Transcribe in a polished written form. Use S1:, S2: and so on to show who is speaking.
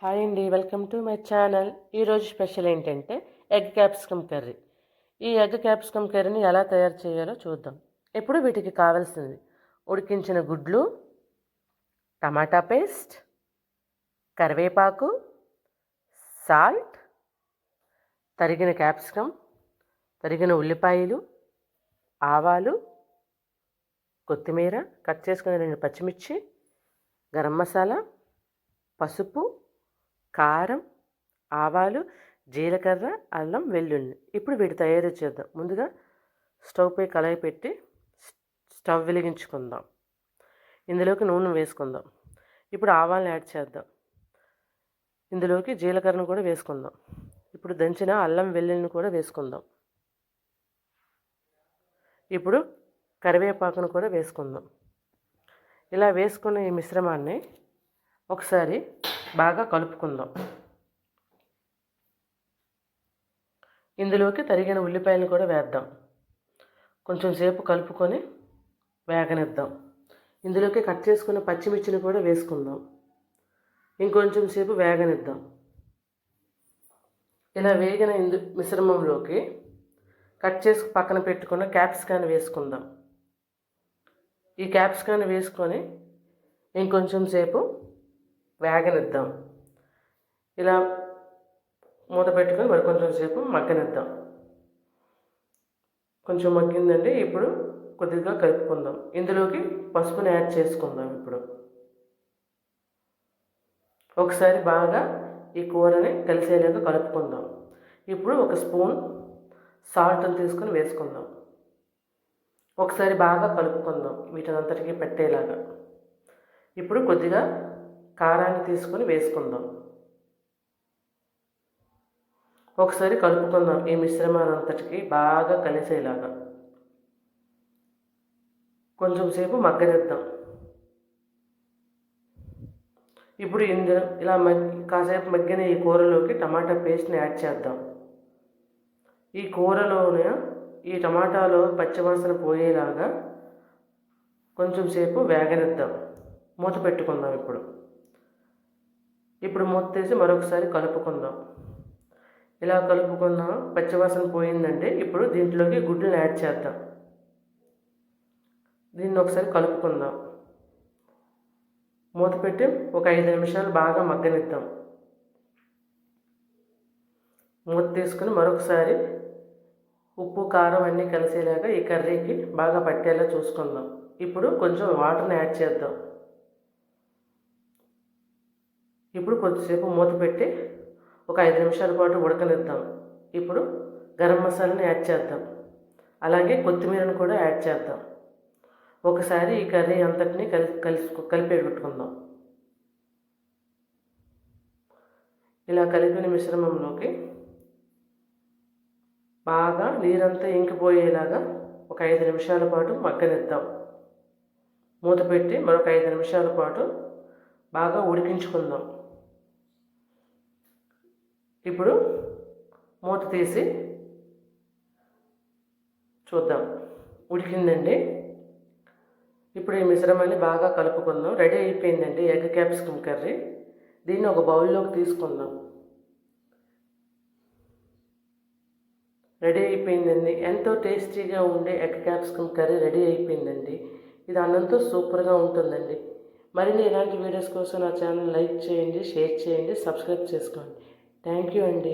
S1: Hi అండి, welcome to my channel. ఈరోజు special ఏంటంటే ఎగ్ క్యాప్సికమ్ కర్రీ. ఈ ఎగ్ క్యాప్సికమ్ కర్రీని ఎలా తయారు చేయాలో చూద్దాం. ఇప్పుడు వీటికి కావాల్సింది ఉడికించిన గుడ్లు, టమాటా పేస్ట్, కరివేపాకు, సాల్ట్, తరిగిన క్యాప్సికమ్, తరిగిన ఉల్లిపాయలు, ఆవాలు, కొత్తిమీర, కట్ చేసుకున్న 2 పచ్చిమిర్చి, గరం మసాలా, పసుపు, కారం, ఆవాలు, జీలకర్ర, అల్లం, వెల్లుల్లి. ఇప్పుడు వీటి తయారు చేద్దాం. ముందుగా స్టవ్పై కళాయి పెట్టి స్టవ్ వెలిగించుకుందాం. ఇందులోకి నూనె వేసుకుందాం. ఇప్పుడు ఆవాలను యాడ్ చేద్దాం. ఇందులోకి జీలకర్రను కూడా వేసుకుందాం. ఇప్పుడు దంచిన అల్లం వెల్లుల్లిని కూడా వేసుకుందాం. ఇప్పుడు కరివేపాకును కూడా వేసుకుందాం. ఇలా వేసుకున్న ఈ మిశ్రమాన్ని ఒకసారి బాగా కలుపుకుందాం. ఇందులోకి తరిగిన ఉల్లిపాయలను కూడా వేద్దాం. కొంచెం సేపు కలుపుకొని వేగనిద్దాం. ఇందులోకి కట్ చేసుకున్న పచ్చిమిర్చిని కూడా వేసుకుందాం. ఇంకొంచెం సేపు వేగనిద్దాం. ఇలా వేగిన మిశ్రమంలోకి కట్ చేసి పక్కన పెట్టుకున్న క్యాప్సికాన్ని వేసుకుందాం. ఈ క్యాప్సికాన్ని వేసుకొని ఇంకొంచెం సేపు వేగనిద్దాం. ఇలా మూత పెట్టుకొని మరి కొంచెం సేపు మగ్గనిద్దాం. కొంచెం మగ్గిందండి. ఇప్పుడు కొద్దిగా కలుపుకుందాం. ఇందులోకి పసుపుని యాడ్ చేసుకుందాం. ఇప్పుడు ఒకసారి బాగా ఈ కూరని కలిసేలాగా కలుపుకుందాం. ఇప్పుడు 1 స్పూన్ సాల్ట్ని తీసుకొని వేసుకుందాం. ఒకసారి బాగా కలుపుకుందాం వీటినంతటికీ పెట్టేలాగా. ఇప్పుడు కొద్దిగా కారాన్ని తీసుకొని వేసుకుందాం. ఒకసారి కలుపుకుందాం ఈ మిశ్రమానంతటికి బాగా కలిసేలాగా. కొంచెం సేపు మగ్గనిద్దాం. ఇప్పుడు ఇందులో ఇలా కాసేపు మగ్గిన ఈ కూరలోకి టమాటా పేస్ట్ని యాడ్ చేద్దాం. ఈ కూరలోనే ఈ టమాటాలో పచ్చివాసన పోయేలాగా కొంచెం సేపు వేగనిద్దాం. మూత పెట్టుకుందాం. ఇప్పుడు మూత తీసి మరొకసారి కలుపుకుందాం. ఇలా కలుపుకున్న పచ్చివాసన పోయిందంటే ఇప్పుడు దీంట్లోకి గుడ్లను యాడ్ చేద్దాం. దీన్ని ఒకసారి కలుపుకుందాం. మూత పెట్టి ఒక 5 నిమిషాలు బాగా మగ్గనిద్దాం. మూత తీసుకుని మరొకసారి ఉప్పు, కారం అన్నీ కలిసేలాగా ఈ కర్రీకి బాగా పట్టేలా చూసుకుందాం. ఇప్పుడు కొంచెం వాటర్ని యాడ్ చేద్దాం. ఇప్పుడు కొద్దిసేపు మూత పెట్టి ఒక 5 నిమిషాల పాటు ఉడకనిద్దాం. ఇప్పుడు గరం మసాలాని యాడ్ చేద్దాం. అలాగే కొత్తిమీరను కూడా యాడ్ చేద్దాం. ఒకసారి ఈ కర్రీ అంతటిని కలిపేట్టుకుందాం. ఇలా కలిపిన మిశ్రమంలోకి బాగా నీరంతా ఇంకిపోయేలాగా ఒక 5 నిమిషాల పాటు మగ్గనిద్దాం. మూత పెట్టి మరొక 5 నిమిషాల పాటు బాగా ఉడికించుకుందాం. ఇప్పుడు మూత తీసి చూద్దాం. ఉడికిందండి. ఇప్పుడు ఈ మిశ్రమాన్ని బాగా కలుపుకుందాం. రెడీ అయిపోయిందండి ఎగ్ క్యాప్సికమ్ కర్రీ. దీన్ని ఒక బౌల్లోకి తీసుకుందాం. రెడీ అయిపోయిందండి. ఎంతో టేస్టీగా ఉండే ఎగ్ క్యాప్సికమ్ కర్రీ రెడీ అయిపోయిందండి. ఇది అన్నంతో సూపర్గా ఉంటుందండి. మరిన్ని ఇలాంటి వీడియోస్ కోసం నా ఛానల్ లైక్ చేయండి, షేర్ చేయండి, సబ్స్క్రైబ్ చేసుకోండి. థ్యాంక్ యూ అండి.